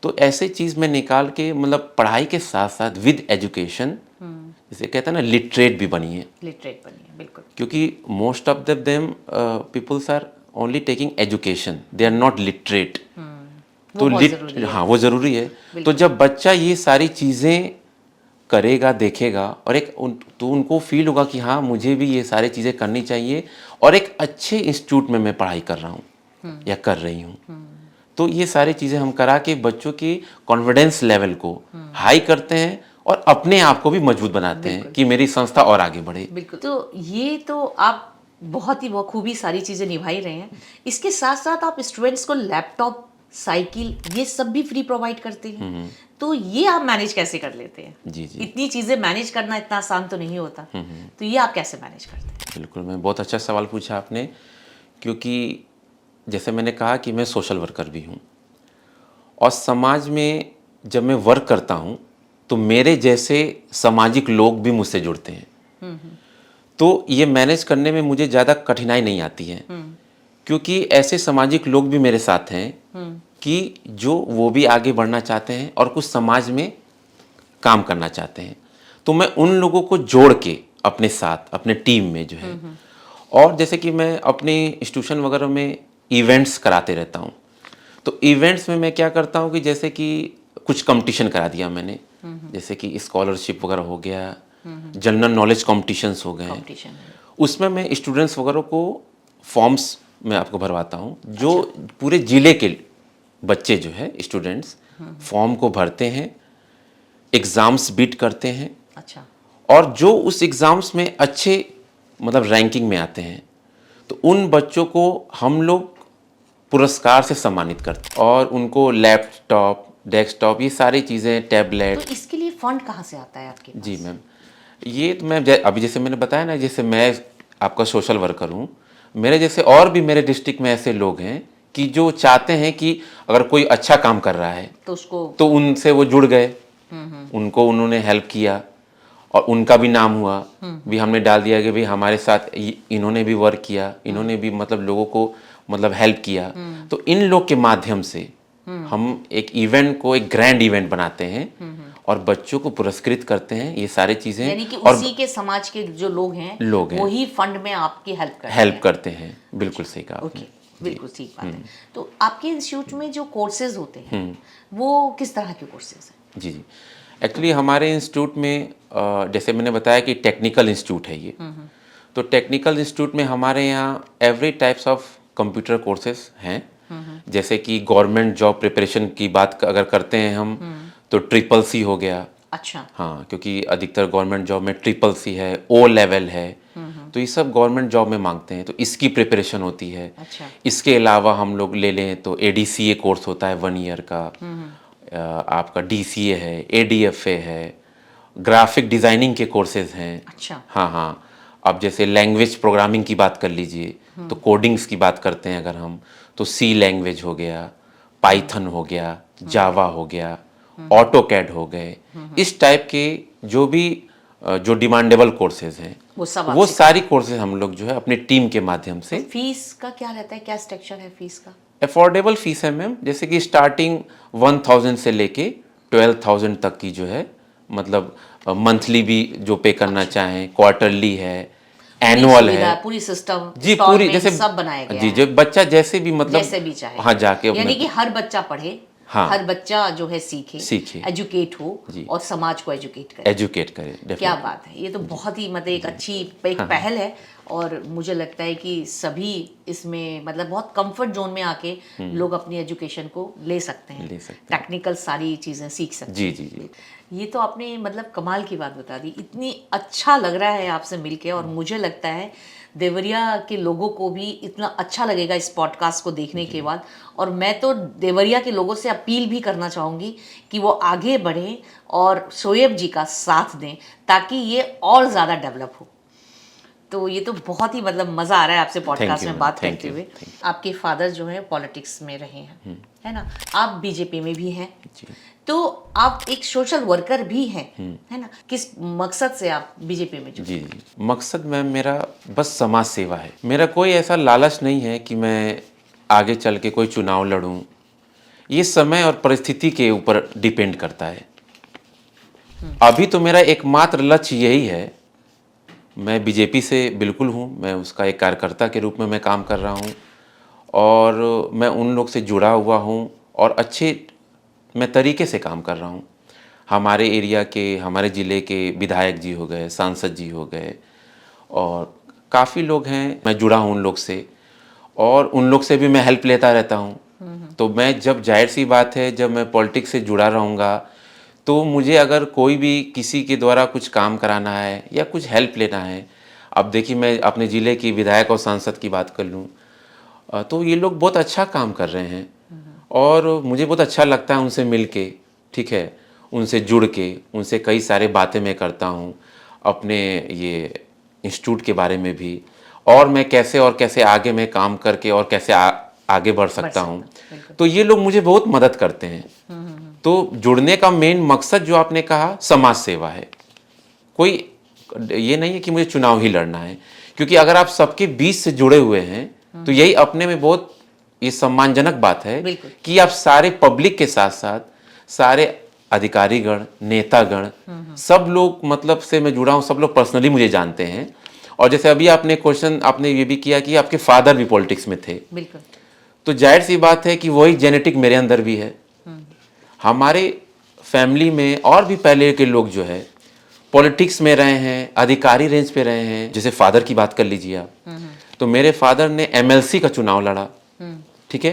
तो ऐसे चीज़ में निकाल के मतलब पढ़ाई के साथ साथ विद एजुकेशन, जैसे कहते हैं ना, लिटरेट भी बनिए। लिटरेट बनिए, बिल्कुल। क्योंकि most of them peoples are only taking education, they are not literate. तो बहुत ज़रूरी है। हाँ, वो ज़रूरी है। तो जब बच्चा ये सारी चीज़ें करेगा, देखेगा, और तो उनको फील होगा कि हाँ, मुझे भी ये सारी चीज़ें करनी चाहिए और एक अच्छे इंस्टीट्यूट में मैं पढ़ाई कर रहा हूँ या कर रही हूँ। तो ये सारी चीज़ें हम करा के बच्चों की कॉन्फिडेंस लेवल को हाई करते हैं और अपने आप को भी मजबूत बनाते हैं कि मेरी संस्था और आगे बढ़े। बिल्कुल। तो ये तो आप बहुत ही बखूबी सारी चीज़ें निभा ही रहे हैं। इसके साथ साथ आप स्टूडेंट्स को लैपटॉप, साइकिल, ये सब भी फ्री प्रोवाइड करते हैं। तो ये आप मैनेज कैसे कर लेते हैं? जी जी, इतनी चीज़ें मैनेज करना इतना आसान तो नहीं होता। तो ये आप कैसे मैनेज करते हैं? बिल्कुल, मैं बहुत अच्छा सवाल पूछा आपने, क्योंकि जैसे मैंने कहा कि मैं सोशल वर्कर भी हूँ और समाज में जब मैं वर्क करता हूँ तो मेरे जैसे सामाजिक लोग भी मुझसे जुड़ते हैं। तो ये मैनेज करने में मुझे ज़्यादा कठिनाई नहीं आती है, क्योंकि ऐसे सामाजिक लोग भी मेरे साथ हैं कि जो वो भी आगे बढ़ना चाहते हैं और कुछ समाज में काम करना चाहते हैं। तो मैं उन लोगों को जोड़ के अपने साथ, अपने टीम में जो है, और जैसे कि मैं अपने इंस्टीट्यूशन वगैरह में इवेंट्स कराते रहता हूँ। तो इवेंट्स में मैं क्या करता हूँ कि जैसे कि कुछ कंपटीशन करा दिया मैंने, जैसे कि स्कॉलरशिप वगैरह हो गया, जनरल नॉलेज कॉम्पिटिशन्स हो गए, कंपटीशन है। उसमें मैं स्टूडेंट्स वगैरह को फॉर्म्स में आपको भरवाता हूँ। जो पूरे ज़िले के बच्चे जो है स्टूडेंट्स फॉर्म को भरते हैं, एग्ज़ाम्स बीट करते हैं, अच्छा। और जो उस एग्ज़ाम्स में अच्छे मतलब रैंकिंग में आते हैं तो उन बच्चों को हम लोग पुरस्कार से सम्मानित करते हैं और उनको लैपटॉप, डेस्कटॉप, ये सारी चीज़ें, टैबलेट। तो इसके लिए फंड कहाँ से आता है आपके पास? जी मैम, ये तो मैं अभी जैसे मैंने बताया ना, जैसे मैं आपका सोशल वर्कर हूँ, मेरे जैसे और भी मेरे डिस्ट्रिक्ट में ऐसे लोग हैं कि जो चाहते हैं कि अगर कोई अच्छा काम कर रहा है तो उसको तो उनसे वो जुड़ गए, उनको उन्होंने हेल्प किया और उनका भी नाम हुआ। भी हमने डाल दिया कि भाई हमारे साथ इन्होंने भी वर्क किया, इन्होंने भी मतलब लोगों को मतलब हेल्प किया। तो इन लोग के माध्यम से हम एक इवेंट को एक ग्रैंड इवेंट बनाते हैं और बच्चों को पुरस्कृत करते हैं, ये सारी चीज़ें। यानी कि और उसी के समाज के जो लोग हैं वही फंड में आपकी हेल्प करते हैं। बिल्कुल सही कहा आपने। ओके, बिल्कुल ठीक बात है। तो आपके इंस्टीट्यूट में जो कोर्सेज होते हैं वो किस तरह के कोर्सेज हैं? जी जी, एक्चुअली हमारे इंस्टीट्यूट में जैसे मैंने बताया कि टेक्निकल इंस्टीट्यूट है ये। तो टेक्निकल इंस्टीट्यूट में हमारे यहाँ every types of computer courses हैं। जैसे कि गवर्नमेंट जॉब प्रिपरेशन की बात अगर करते हैं हम तो CCC हो गया। अच्छा। हाँ, क्योंकि अधिकतर गवर्नमेंट जॉब में CCC है, O लेवल है, तो ये सब गवर्नमेंट जॉब में मांगते हैं, तो इसकी प्रिपरेशन होती है। अच्छा। इसके अलावा हम लोग ले लें तो ADCA कोर्स होता है 1 ईयर का, आपका DCA है, ADFA है, ग्राफिक डिज़ाइनिंग के कोर्सेज हैं। अच्छा। हाँ हाँ, अब जैसे लैंग्वेज प्रोग्रामिंग की बात कर लीजिए, तो कोडिंग्स की बात करते हैं अगर हम, तो C लैंग्वेज हो गया, पाइथन हो गया, जावा हो गया, ऑटोकैड हो गए, इस टाइप के जो भी जो डिमांडेबल कोर्सेज हैं वो सारी कोर्सेज हम लोग जो है अपनी टीम के माध्यम से। तो फीस का क्या रहता है, क्या स्ट्रक्चर है फीस का? अफोर्डेबल फीस है मैम, जैसे कि स्टार्टिंग 1000 से लेके 12,000 तक की जो है, मतलब मंथली भी जो पे करना चाहें, क्वार्टरली है, एनुअल है, पूरी सिस्टम जी पूरी, जैसे सब बनाया गया जी, है। जो बच्चा जैसे भी मतलब जैसे भी चाहे, हाँ जाके यानी कि हर बच्चा पढ़े, हाँ, हर बच्चा जो है सीखे, एजुकेट हो और समाज को एजुकेट करे। क्या बात है, ये तो बहुत ही मतलब एक अच्छी एक पहल है और मुझे लगता है कि सभी इसमें मतलब बहुत कंफर्ट जोन में आके लोग अपनी एजुकेशन को ले सकते हैं, टेक्निकल सारी चीज़ें सीख सकते हैं। जी जी, ये तो आपने मतलब कमाल की बात बता दी। इतनी अच्छा लग रहा है आपसे मिलके और मुझे लगता है देवरिया के लोगों को भी इतना अच्छा लगेगा इस पॉडकास्ट को देखने के बाद। और मैं तो देवरिया के लोगों से अपील भी करना चाहूँगी कि वो आगे बढ़ें और शोएब जी का साथ दें ताकि ये और ज़्यादा डेवलप हो। तो ये तो बहुत ही मतलब मजा आ रहा है आपसे पॉडकास्ट you, में ma'am. बात Thank करते you. हुए। आपके फादर जो है पॉलिटिक्स में रहे हैं, है ना, आप बीजेपी में भी हैं, तो आप एक सोशल वर्कर भी हैं, है ना। किस मकसद से आप बीजेपी में जुड़े? जी, मकसद मैम मेरा बस समाज सेवा है। मेरा कोई ऐसा लालच नहीं है कि मैं आगे चल के कोई चुनाव लड़ूं। ये समय और परिस्थिति के ऊपर डिपेंड करता है। अभी तो मेरा एकमात्र लक्ष्य यही है। मैं बीजेपी से बिल्कुल हूँ, मैं उसका एक कार्यकर्ता के रूप में मैं काम कर रहा हूँ और मैं उन लोग से जुड़ा हुआ हूँ और अच्छे मैं तरीके से काम कर रहा हूँ। हमारे एरिया के, हमारे ज़िले के विधायक जी हो गए, सांसद जी हो गए और काफ़ी लोग हैं, मैं जुड़ा हूँ उन लोग से और उन लोग से भी मैं हेल्प लेता रहता हूँ। तो मैं जब, जाहिर सी बात है, जब मैं पॉलिटिक्स से जुड़ा रहूँगा तो मुझे अगर कोई भी किसी के द्वारा कुछ काम कराना है या कुछ हेल्प लेना है, अब देखिए मैं अपने ज़िले की विधायक और सांसद की बात कर लूँ तो ये लोग बहुत अच्छा काम कर रहे हैं और मुझे बहुत अच्छा लगता है उनसे मिल के, ठीक है, उनसे जुड़ के, उनसे कई सारे बातें मैं करता हूँ अपने ये इंस्टीट्यूट के बारे में भी और मैं कैसे और कैसे आगे मैं काम करके और कैसे आगे बढ़ सकता हूँ। तो ये लोग मुझे बहुत मदद करते हैं। तो जुड़ने का मेन मकसद जो आपने कहा समाज सेवा है। कोई ये नहीं है कि मुझे चुनाव ही लड़ना है, क्योंकि अगर आप सबके बीच से जुड़े हुए हैं तो यही अपने में बहुत ये सम्मानजनक बात है कि आप सारे पब्लिक के साथ साथ सारे अधिकारीगण, नेतागण, सब लोग मतलब से मैं जुड़ा हूँ, सब लोग पर्सनली मुझे जानते हैं। और जैसे अभी आपने क्वेश्चन आपने ये भी किया कि आपके फादर भी पॉलिटिक्स में थे, बिल्कुल, तो जाहिर सी बात है कि वही जेनेटिक मेरे अंदर भी है। हमारे फैमिली में और भी पहले के लोग जो है पॉलिटिक्स में रहे हैं, अधिकारी रेंज पे रहे हैं। जैसे फादर की बात कर लीजिए आप, तो मेरे फादर ने एमएलसी का चुनाव लड़ा, ठीक है,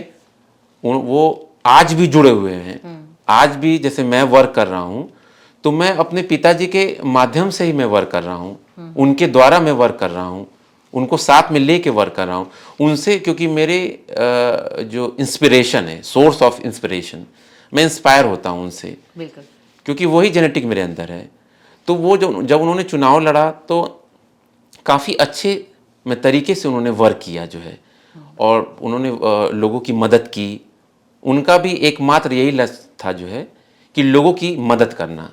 वो आज भी जुड़े हुए हैं। आज भी जैसे मैं वर्क कर रहा हूँ तो मैं अपने पिताजी के माध्यम से ही मैं वर्क कर रहा हूँ, उनके द्वारा मैं वर्क कर रहा हूँ, उनको साथ में लेके वर्क कर रहा हूँ उनसे, क्योंकि मेरे जो इंस्पिरेशन है, सोर्स ऑफ इंस्पिरेशन, मैं इंस्पायर होता हूँ उनसे, बिल्कुल, क्योंकि वही जेनेटिक मेरे अंदर है। तो वो जब उन्होंने चुनाव लड़ा तो काफ़ी अच्छे में तरीके से उन्होंने वर्क किया जो है और उन्होंने लोगों की मदद की। उनका भी एकमात्र यही लक्ष्य था जो है कि लोगों की मदद करना।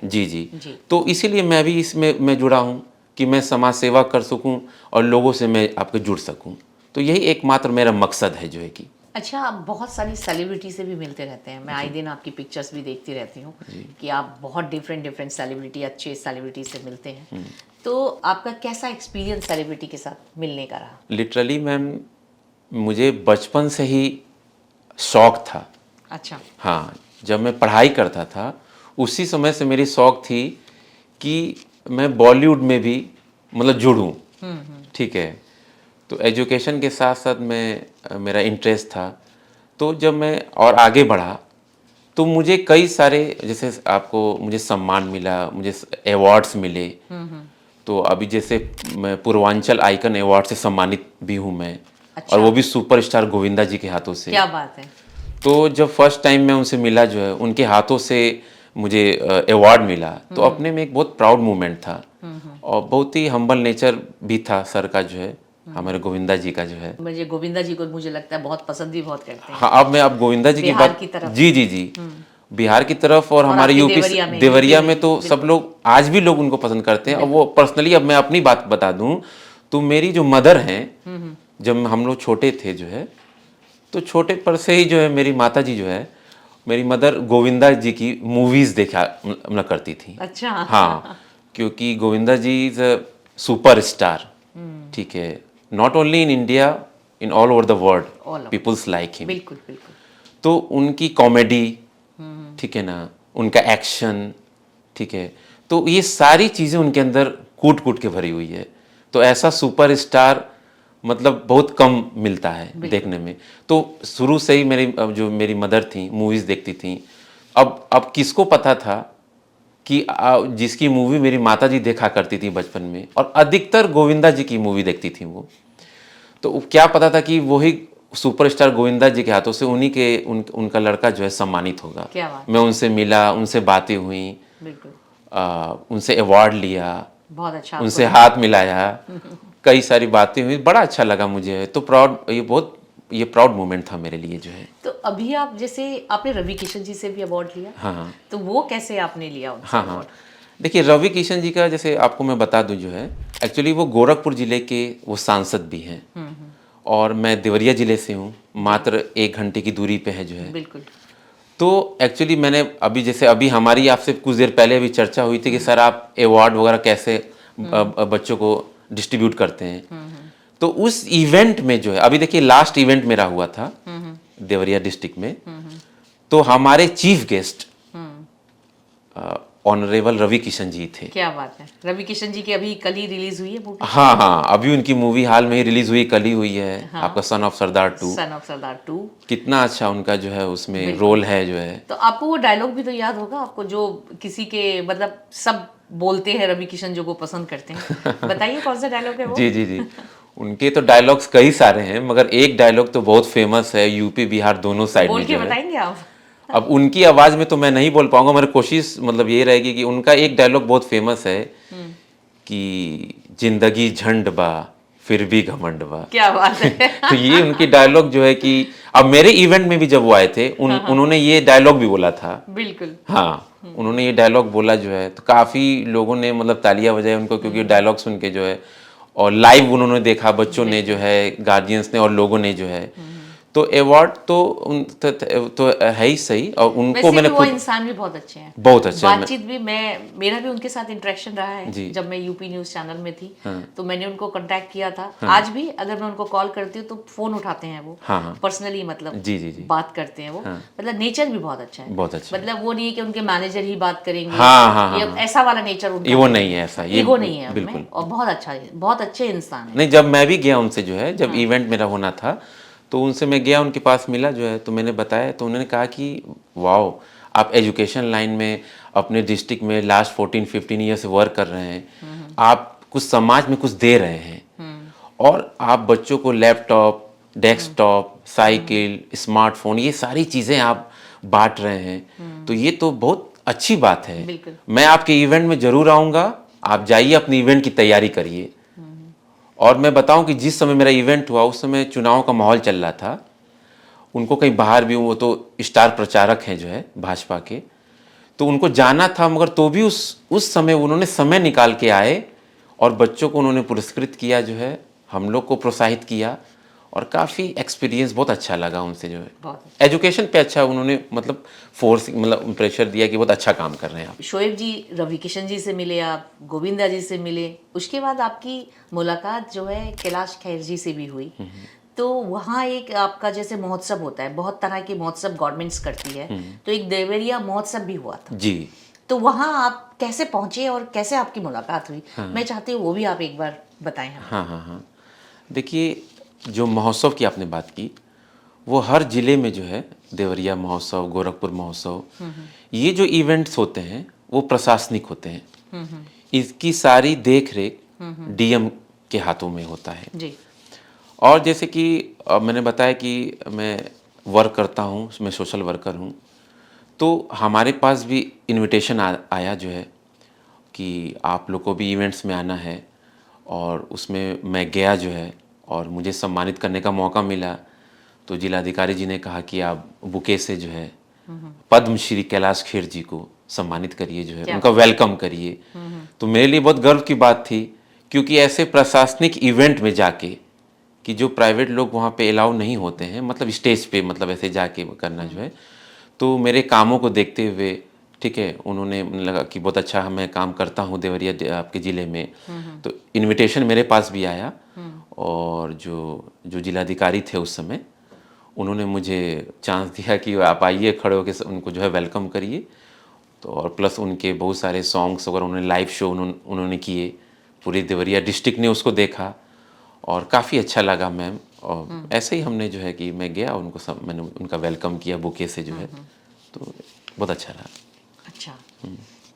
जी जी, तो इसीलिए मैं भी इसमें मैं जुड़ा हूँ कि मैं समाज सेवा कर सकूँ और लोगों से मैं आपके जुड़ सकूँ। तो यही एकमात्र मेरा मकसद है जो है कि। अच्छा, आप बहुत सारी सेलिब्रिटी से भी मिलते रहते हैं, मैं आए दिन आपकी पिक्चर्स भी देखती रहती हूँ कि आप बहुत डिफरेंट सेलिब्रिटी, अच्छे सेलिब्रिटी से मिलते हैं। तो आपका कैसा एक्सपीरियंस सेलिब्रिटी के साथ मिलने का रहा? लिटरली मैम, मुझे बचपन से ही शौक था। अच्छा, हाँ, जब मैं पढ़ाई करता था उसी समय से मेरी शौक थी कि मैं बॉलीवुड में भी मतलब जुड़ूं, ठीक है। तो एजुकेशन के साथ साथ मैं मेरा इंटरेस्ट था। तो जब मैं और आगे बढ़ा तो मुझे कई सारे, जैसे आपको मुझे सम्मान मिला, मुझे अवार्ड्स मिले। तो अभी जैसे मैं पूर्वांचल आइकन अवार्ड से सम्मानित भी हूँ मैं। अच्छा, और वो भी सुपरस्टार गोविंदा जी के हाथों से। क्या बात है। तो जब फर्स्ट टाइम मैं उनसे मिला जो है, उनके हाथों से मुझे अवार्ड मिला, तो अपने में एक बहुत प्राउड मोमेंट था और बहुत ही हम्बल नेचर भी था सर का जो है, हमारे गोविंदा जी का जो है। मुझे गोविंदा जी को मुझे लगता है बहुत पसंद भी बहुत करते हैं। हाँ, अब मैं अब गोविंदा जी की बिहार बात, की तरफ। जी जी जी, बिहार की तरफ और हमारे आपके यूपी देवरिया में, देवरिया यूपी में में, तो सब लोग आज भी लोग उनको पसंद करते हैं। और वो पर्सनली, अब मैं अपनी बात बता दूं तो मेरी जो मदर हैं, जब हम लोग छोटे थे जो है, तो छोटे पर से ही जो है मेरी माता जी जो है, मेरी मदर गोविंदा जी की मूवीज़ देखा मतलब करती थी। अच्छा, हाँ, क्योंकि Govinda ji is a super star, ठीक है, not only in India, in all over the world peoples like him. बिल्कुल बिल्कुल। तो उनकी कॉमेडी, ठीक है ना, उनका एक्शन, ठीक है, तो ये सारी चीज़ें उनके अंदर कूट कूट के भरी हुई है। तो ऐसा सुपर स्टार मतलब बहुत कम मिलता है देखने में। तो शुरू से ही जो मेरी मदर थी मूवीज़ देखती थी। अब किसको पता था कि जिसकी मूवी मेरी माता जी देखा करती थी बचपन में, और अधिकतर गोविंदा जी की मूवी देखती थी वो, तो क्या पता था कि वही सुपरस्टार गोविंदा जी के हाथों से उनका लड़का जो है सम्मानित होगा। क्या बात। मैं उनसे मिला, उनसे बातें हुई, बिल्कुल, उनसे अवार्ड लिया, बहुत अच्छा उनसे हाथ मिलाया, कई सारी बातें हुई, बड़ा अच्छा लगा मुझे। तो ये प्राउड मोमेंट था मेरे लिए जो है। तो अभी आप जैसे आपने रवि किशन जी से भी अवार्ड लिया, हाँ हाँ तो वो कैसे आपने लिया उनसे हाँ हाँ। अवार्ड? देखिए रवि किशन जी का जैसे आपको मैं बता दूं जो है, एक्चुअली वो गोरखपुर जिले के वो सांसद भी हैं, और मैं देवरिया जिले से हूँ, मात्र 1 घंटे की दूरी पे है जो है। बिल्कुल। तो एक्चुअली मैंने अभी हमारी आपसे कुछ देर पहले अभी चर्चा हुई थी कि सर आप अवार्ड वगैरह कैसे बच्चों को डिस्ट्रीब्यूट करते हैं। तो उस इवेंट में जो है, अभी देखिए लास्ट इवेंट मेरा हुआ था देवरिया डिस्ट्रिक्ट में, तो हमारे chief guest honourable Ravi Kishan ji थे। क्या बात है, रवि किशन जी की अभी कल ही रिलीज हुई है मूवी, हाँ हाँ, अभी उनकी मूवी हाल में ही रिलीज हुई, कल ही हुई है। हाँ। आपका son of Sardar 2, son of सरदार 2। कितना अच्छा उनका जो है उसमें रोल है जो है। तो आपको वो डायलॉग भी तो याद होगा आपको, जो किसी के मतलब सब बोलते हैं रवि किशन जो को पसंद करते हैं, बताइए कौन सा डायलॉग है वो? जी जी जी, उनके तो डायलॉग्स कई सारे हैं, मगर एक डायलॉग तो बहुत फेमस है, यूपी बिहार दोनों साइड बोल में के जो है। बताएंगे आप? अब उनकी आवाज में तो मैं नहीं बोल पाऊंगा, मेरी कोशिश मतलब ये रहेगी कि उनका एक डायलॉग बहुत फेमस है कि जिंदगी झंड बा फिर भी घमंड बा। क्या बात है। तो ये उनकी डायलॉग जो है कि अब मेरे इवेंट में भी जब वो आए थे उन्होंने ये डायलॉग भी बोला था। बिल्कुल। हाँ, उन्होंने ये डायलॉग बोला जो है, तो काफी लोगों ने मतलब तालियां बजाई उनको, क्योंकि डायलॉग सुन के जो है, और लाइव उन्होंने देखा, बच्चों ने जो है, गार्जियंस ने और लोगों ने जो है। तो अवार्ड तो है ही सही, और उनको वैसे मैंने भी वो खुद इंसान भी बहुत अच्छे हैं, बहुत अच्छा बातचीत भी, मेरा भी उनके साथ इंटरेक्शन रहा है जी। जब मैं यूपी न्यूज चैनल में थी। हाँ। तो मैंने उनको कांटेक्ट किया था। आज भी अगर मैं उनको कॉल करती हूँ तो फोन उठाते हैं वो, हाँ हाँ पर्सनली मतलब जी जी जी, बात करते हैं वो। हाँ। मतलब नेचर भी बहुत अच्छा है, बहुत अच्छा। मतलब वो नहीं है कि उनके मैनेजर ही बात करेंगे, हाँ हाँ हाँ, ये हाँ। ऐसा वाला नेचर उनका ये वो नहीं है, ऐसा ये ईगो नहीं है बिल्कुल। उनमें, और बहुत अच्छा है, बहुत अच्छे इंसान है। नहीं, जब मैं भी गया उनसे जो है, जब इवेंट मेरा होना था, तो उनसे मैं गया, उनके पास मिला जो है, तो मैंने बताया, तो उन्होंने कहा कि वाओ, आप एजुकेशन लाइन में अपने डिस्ट्रिक्ट में लास्ट 14-15 ईयर से वर्क कर रहे हैं, आप कुछ समाज में कुछ दे रहे हैं, और आप बच्चों को लैपटॉप, डेस्कटॉप, साइकिल, स्मार्टफोन, ये सारी चीज़ें आप बांट रहे हैं, तो ये तो बहुत अच्छी बात है। बिल्कुल। मैं आपके इवेंट में ज़रूर आऊँगा, आप जाइए अपनी इवेंट की तैयारी करिए। और मैं बताऊं कि जिस समय मेरा इवेंट हुआ उस समय चुनाव का माहौल चल रहा था, उनको कहीं बाहर भी, वो तो स्टार प्रचारक हैं जो है भाजपा के, तो उनको जाना था, मगर तो भी उस समय उन्होंने समय निकाल के आए, और बच्चों को उन्होंने पुरस्कृत किया जो है, हम लोग को प्रोत्साहित किया, और काफ़ी एक्सपीरियंस बहुत अच्छा लगा उनसे जो है। बहुत एजुकेशन पे अच्छा उन्होंने मतलब फोर्स मतलब प्रेशर दिया कि बहुत अच्छा काम कर रहे हैं आप। शोएब जी, रवि किशन जी से मिले आप, गोविंदा जी से मिले, उसके बाद आपकी मुलाकात जो है कैलाश खेर जी से भी हुई। तो वहाँ एक आपका जैसे महोत्सव होता है, बहुत तरह के महोत्सव गवर्नमेंट्स करती है, तो एक देवरिया महोत्सव भी हुआ था। जी। तो वहाँ आप कैसे पहुँचे और कैसे आपकी मुलाकात हुई? मैं चाहती हूँ वो भी आप एक बार बताएं हमें। हाँ हाँ हाँ, देखिए जो महोत्सव की आपने बात की, वो हर जिले में जो है, देवरिया महोत्सव, गोरखपुर महोत्सव, ये जो इवेंट्स होते हैं वो प्रशासनिक होते हैं। इसकी सारी देख रेख डीएम के हाथों में होता है। जी। और जैसे कि मैंने बताया कि मैं वर्क करता हूँ, मैं सोशल वर्कर हूँ, तो हमारे पास भी इनविटेशन आया जो है कि आप लोग को भी इवेंट्स में आना है, और उसमें मैं गया जो है, और मुझे सम्मानित करने का मौका मिला। तो जिलाधिकारी जी ने कहा कि आप बुके से जो है पद्मश्री कैलाश खेर जी को सम्मानित करिए, जो है उनका वेलकम करिए। तो मेरे लिए बहुत गर्व की बात थी, क्योंकि ऐसे प्रशासनिक इवेंट में जाके, कि जो प्राइवेट लोग वहाँ पे अलाउ नहीं होते हैं, मतलब स्टेज पे मतलब ऐसे जाके करना जो है, तो मेरे कामों को देखते हुए, ठीक है, उन्होंने लगा कि बहुत अच्छा मैं काम करता हूँ देवरिया आपके ज़िले में, तो इनविटेशन मेरे पास भी आया, और जो जिलाधिकारी थे उस समय, उन्होंने मुझे चांस दिया कि आप आइए, खड़े होकर उनको जो है वेलकम करिए। तो और प्लस उनके बहुत सारे सॉन्ग्स वगैरह, उन्होंने लाइव शो उन्होंने किए, पूरी देवरिया डिस्ट्रिक्ट ने उसको देखा, और काफ़ी अच्छा लगा मैम। और ऐसे ही हमने जो है कि मैं गया, उनको मैंने उनका वेलकम किया बुके से जो है, तो बहुत अच्छा रहा। अच्छा,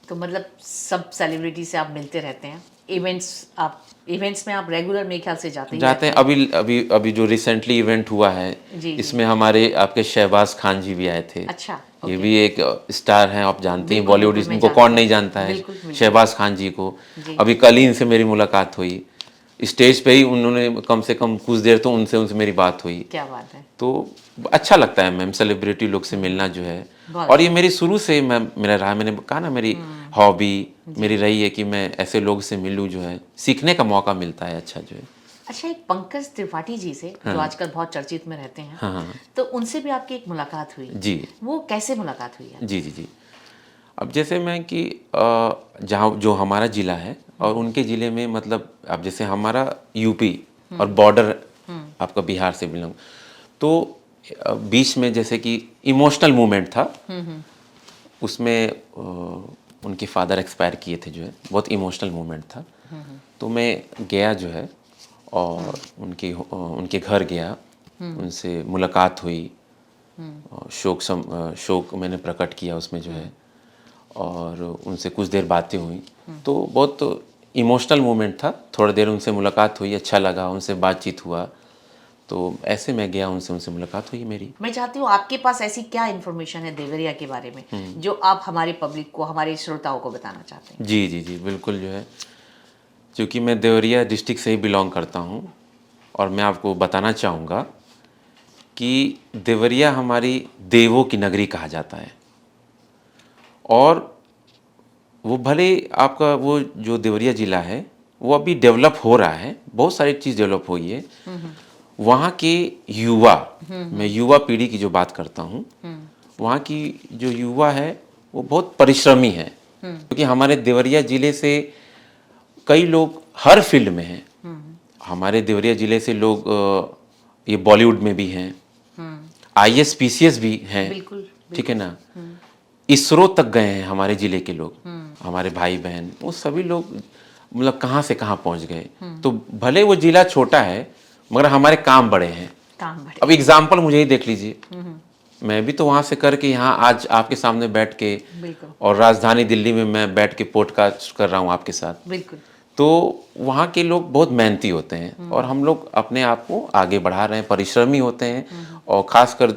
तो मतलब सब सेलिब्रिटी से आप मिलते रहते हैं। इवेंट्स में आप रेगुलर मेरे ख्याल से जाते ही जाते हैं। अभी अभी अभी जो रिसेंटली इवेंट हुआ है, जी, इसमें हमारे आपके शहबाज खान जी भी आए थे। अच्छा, ये ओके। भी एक स्टार हैं, आप जानते हैं बिल्कुल, बॉलीवुड, बिल्कुल, मैं इनको जानती कौन हूँ। नहीं जानता है बिल्कुल, बिल्कुल। शहबाज खान जी को। जी। अभी कल ही इनसे मेरी मुलाकात हुई, स्टेज पे ही उन्होंने कम से कम कुछ देर तो उनसे मेरी बात हुई। क्या बात है। तो अच्छा लगता है मैम, सेलिब्रिटी लोग से मिलना जो है। बहुत और ये मेरी शुरू से मेरा रहा, मैंने कहा ना मेरी हॉबी मेरी रही है कि मैं ऐसे लोग से मिलूं, जो है सीखने का मौका मिलता है अच्छा जो है। अच्छा, एक पंकज त्रिपाठी जी से जो आजकल बहुत चर्चित में रहते हैं, हाँ हाँ तो उनसे भी आपकी एक मुलाकात हुई। जी वो कैसे मुलाकात हुई है? जी जी जी। अब जैसे मैं कि जहाँ जो हमारा ज़िला है और उनके ज़िले में, मतलब अब जैसे हमारा यूपी और बॉर्डर आपका बिहार से बिलोंग, तो बीच में जैसे कि इमोशनल मोमेंट था। उसमें उनके फादर एक्सपायर किए थे, जो है बहुत इमोशनल मोमेंट था। तो मैं गया जो है और उनके घर गया, उनसे मुलाकात हुई, शोक मैंने प्रकट किया उसमें जो है, और उनसे कुछ देर बातें हुई। तो बहुत इमोशनल मोमेंट था। थोड़ी देर उनसे मुलाकात हुई, अच्छा लगा, उनसे बातचीत हुआ। तो ऐसे मैं गया, उनसे मुलाकात हुई मेरी। मैं चाहती हूँ आपके पास ऐसी क्या इन्फॉर्मेशन है देवरिया के बारे में जो आप हमारे पब्लिक को, हमारे श्रोताओं को बताना चाहते हैं? जी जी जी बिल्कुल, जो है क्योंकि मैं देवरिया डिस्ट्रिक्ट से ही बिलोंग करता हूँ, और मैं आपको बताना चाहूँगा कि देवरिया हमारी देवों की नगरी कहा जाता है। और वो भले आपका वो जो देवरिया ज़िला है वो अभी डेवलप हो रहा है, बहुत सारी चीज़ डेवलप हुई है। वहाँ के युवा, मैं युवा पीढ़ी की जो बात करता हूँ, वहाँ की जो युवा है वो बहुत परिश्रमी है। क्योंकि हमारे देवरिया ज़िले से कई लोग हर फील्ड में हैं। हमारे देवरिया ज़िले से लोग ये बॉलीवुड में भी हैं, IAS PCS भी हैं, बिल्कुल, ठीक है ना, इसरो तक गए हैं हमारे ज़िले के लोग, हमारे भाई बहन, वो सभी लोग मतलब कहाँ से कहाँ पहुँच गए। तो भले वो ज़िला छोटा है मगर हमारे काम बड़े हैं। काम बढ़े। अब एग्जाम्पल मुझे ही देख लीजिए, मैं भी तो वहाँ से करके यहाँ आज आपके सामने बैठ के, बिल्कुल, और राजधानी दिल्ली में मैं बैठ के पॉडकास्ट कर रहा हूँ आपके साथ। बिल्कुल। तो वहाँ के लोग बहुत मेहनती होते हैं, और हम लोग अपने आप को आगे बढ़ा रहे हैं, परिश्रमी होते हैं। और ख़ासकर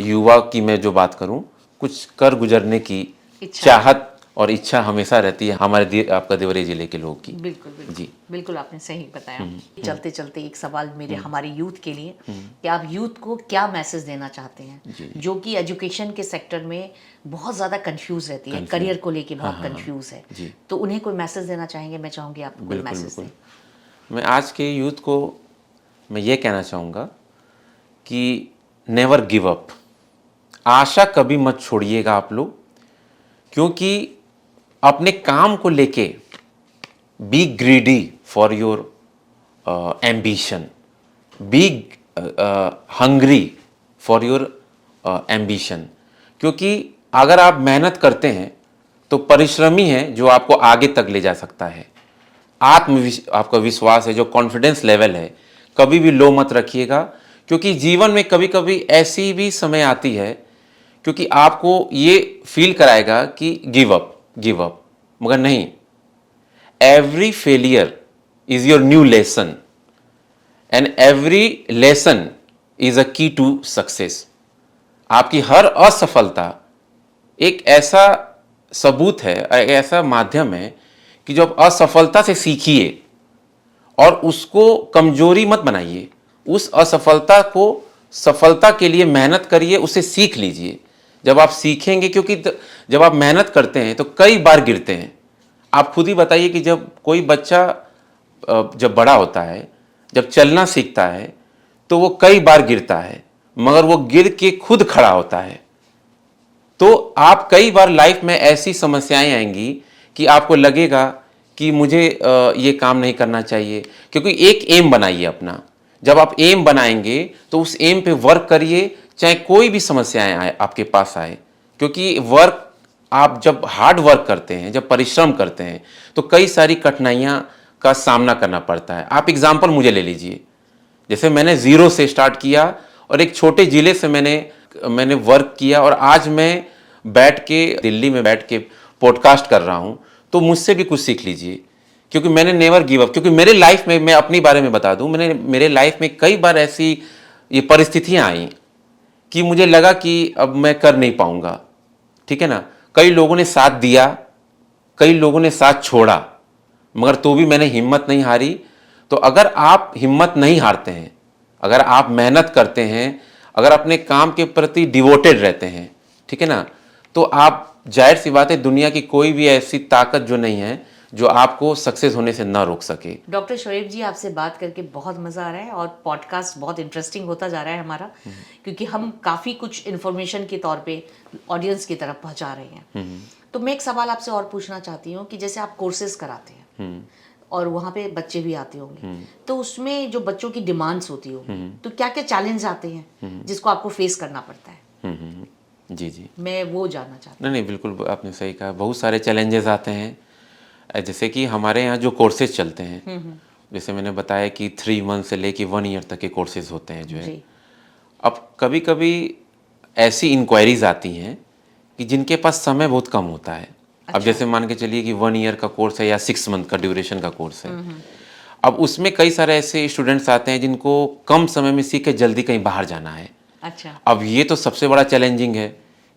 युवा की मैं जो बात करूँ, कुछ कर गुजरने की इच्छा। चाहत और इच्छा हमेशा रहती है हमारे आपका देवरिया ज़िले के लोग की। बिल्कुल, बिल्कुल। जी। बिल्कुल आपने सही बताया। चलते चलते एक सवाल मेरे हमारे यूथ के लिए, कि आप यूथ को क्या मैसेज देना चाहते हैं जो कि एजुकेशन के सेक्टर में बहुत ज़्यादा कंफ्यूज रहती है, करियर को लेके बहुत कंफ्यूज है, जी। तो उन्हें कोई मैसेज देना चाहेंगे? मैं चाहूँगी आप कोई बिल्कुल मैसेज दें। बिल्कुल। मैं आज के यूथ को मैं ये कहना चाहूँगा कि नेवर गिव अप, आशा कभी मत छोड़िएगा आप लोग। क्योंकि अपने काम को लेके B greedy for your ambition, be hungry for your ambition. क्योंकि अगर आप मेहनत करते हैं तो परिश्रमी है जो आपको आगे तक ले जा सकता है। आपका विश्वास है, जो कॉन्फिडेंस लेवल है, कभी भी लो मत रखिएगा। क्योंकि जीवन में कभी कभी ऐसी भी समय आती है क्योंकि आपको ये फील कराएगा कि गिव अप, मगर नहीं, every failure is your new lesson, and every lesson is a की टू सक्सेस। आपकी हर असफलता एक ऐसा सबूत है, एक ऐसा माध्यम है कि जो आप असफलता से सीखिए और उसको कमजोरी मत बनाइए। उस असफलता को सफलता के लिए मेहनत करिए, उसे सीख लीजिए। जब आप सीखेंगे, क्योंकि जब आप मेहनत करते हैं तो कई बार गिरते हैं। आप खुद ही बताइए कि जब कोई बच्चा जब बड़ा होता है, जब चलना सीखता है, तो वो कई बार गिरता है, मगर वो गिर के खुद खड़ा होता है। तो आप कई बार लाइफ में ऐसी समस्याएं आएंगी कि आपको लगेगा कि मुझे ये काम नहीं करना चाहिए। क्योंकि एक एम बनाइए अपना। जब आप एम बनाएंगे तो उस एम पे वर्क करिए, चाहे कोई भी समस्याएं आए आपके पास आए। क्योंकि वर्क, आप जब हार्ड वर्क करते हैं, जब परिश्रम करते हैं, तो कई सारी कठिनाइयां का सामना करना पड़ता है। आप एग्जाम्पल मुझे ले लीजिए, जैसे मैंने ज़ीरो से स्टार्ट किया और एक छोटे ज़िले से मैंने वर्क किया, और आज मैं बैठ के दिल्ली में बैठ के पॉडकास्ट कर रहा हूँ। तो मुझसे भी कुछ सीख लीजिए क्योंकि मैंने नेवर गिव अप, क्योंकि मेरे लाइफ में, मैं अपनी बारे में बता दूं, मैंने मेरे लाइफ में कई बार ऐसी ये परिस्थितियां आई कि मुझे लगा कि अब मैं कर नहीं पाऊंगा, ठीक है ना। कई लोगों ने साथ दिया, कई लोगों ने साथ छोड़ा, मगर तो भी मैंने हिम्मत नहीं हारी। तो अगर आप हिम्मत नहीं हारते हैं, अगर आप मेहनत करते हैं, अगर अपने काम के प्रति डिवोटेड रहते हैं, ठीक है ना, तो आप, जाहिर सी बात है, दुनिया की कोई भी ऐसी ताकत जो नहीं है जो आपको सक्सेस होने से ना रोक सके। डॉक्टर शोएब जी, आपसे बात करके बहुत मज़ा आ रहा है और पॉडकास्ट बहुत इंटरेस्टिंग होता जा रहा है हमारा, क्योंकि हम काफ़ी कुछ इन्फॉर्मेशन के तौर पे ऑडियंस की तरफ पहुंचा रहे हैं। तो मैं एक सवाल आपसे और पूछना चाहती हूँ कि जैसे आप कोर्सेज कराते हैं और वहाँ पे बच्चे भी आते होंगे, तो उसमें जो बच्चों की डिमांड्स होती होगी, तो क्या क्या चैलेंज आते हैं जिसको आपको फेस करना पड़ता है? जी जी, मैं वो जानना चाहती नहीं नहीं, बिल्कुल आपने सही कहा, बहुत सारे चैलेंजेस आते हैं। जैसे कि हमारे यहाँ जो कोर्सेज चलते हैं, जैसे मैंने बताया कि 3 मंथ से लेके 1 ईयर तक के कोर्सेज होते हैं जो हूँ है। जी। अब कभी कभी ऐसी इंक्वायरीज आती हैं कि जिनके पास समय बहुत कम होता है। अब जैसे मान के चलिए कि 1 ईयर का कोर्स है या 6 मंथ का ड्यूरेशन का कोर्स है। अब उसमें कई सारे ऐसे स्टूडेंट्स आते हैं जिनको कम समय में सीख के जल्दी कहीं बाहर जाना है। अच्छा। अब ये तो सबसे बड़ा चैलेंजिंग है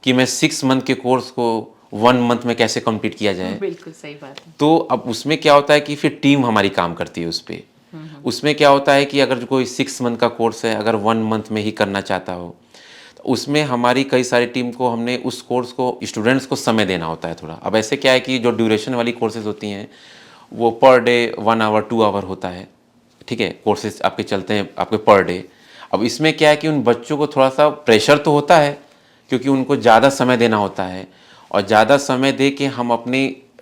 कि मैं 6 मंथ के कोर्स को 1 मंथ में कैसे कंप्लीट किया जाए। बिल्कुल सही बात है। तो अब उसमें क्या होता है कि फिर टीम हमारी काम करती है उस पर। उसमें क्या होता है कि अगर कोई 6 मंथ का कोर्स है, अगर 1 मंथ में ही करना चाहता हो, तो उसमें हमारी कई सारी टीम को, हमने उस कोर्स को, स्टूडेंट्स को समय देना होता है थोड़ा। अब ऐसे क्या है कि जो ड्यूरेशन वाली कोर्सेज होती हैं वो पर डे 1 आवर 2 आवर होता है, ठीक है, कोर्सेज आपके चलते हैं आपके पर डे। अब इसमें क्या है कि उन बच्चों को थोड़ा सा प्रेशर तो होता है, क्योंकि उनको ज़्यादा समय देना होता है, और ज़्यादा समय दे के हम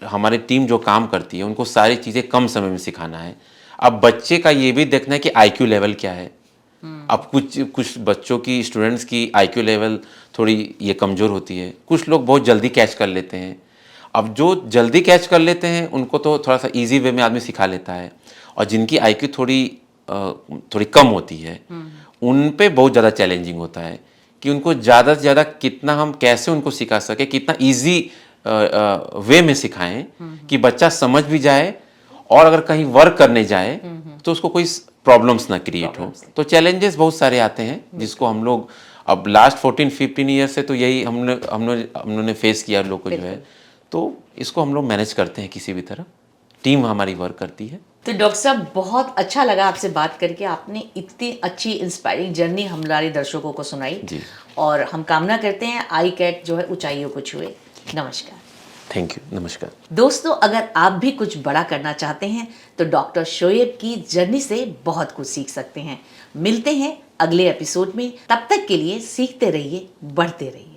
हमारी टीम जो काम करती है उनको सारी चीज़ें कम समय में सिखाना है। अब बच्चे का ये भी देखना है कि आईक्यू लेवल क्या है। अब कुछ बच्चों की, स्टूडेंट्स की आईक्यू लेवल थोड़ी ये कमज़ोर होती है, कुछ लोग बहुत जल्दी कैच कर लेते हैं। अब जो जल्दी कैच कर लेते हैं उनको तो थोड़ा सा इजी वे में आदमी सिखा लेता है, और जिनकी आईक्यू थोड़ी कम होती है उन पे बहुत ज़्यादा चैलेंजिंग होता है कि उनको ज़्यादा से ज़्यादा कितना हम कैसे उनको सिखा सके, कितना ईजी वे में सिखाएं कि बच्चा समझ भी जाए, और अगर कहीं वर्क करने जाए तो उसको कोई प्रॉब्लम्स ना क्रिएट हो। तो चैलेंजेस बहुत सारे आते हैं जिसको हम लोग अब लास्ट 14-15 ईयर से तो यही हमने फेस किया लोग को जो है। तो इसको हम लोग मैनेज करते हैं, किसी भी तरह टीम हमारी वर्क करती है। तो डॉक्टर साहब, बहुत अच्छा लगा आपसे बात करके। आपने इतनी अच्छी इंस्पायरिंग जर्नी हमारे दर्शकों को सुनाई जी, और हम कामना करते हैं आई कैट जो है ऊंचाइयों को छुए। नमस्कार। थैंक यू, नमस्कार। दोस्तों, अगर आप भी कुछ बड़ा करना चाहते हैं तो डॉक्टर शोएब की जर्नी से बहुत कुछ सीख सकते हैं। मिलते हैं अगले एपिसोड में, तब तक के लिए सीखते रहिए, बढ़ते रहिए।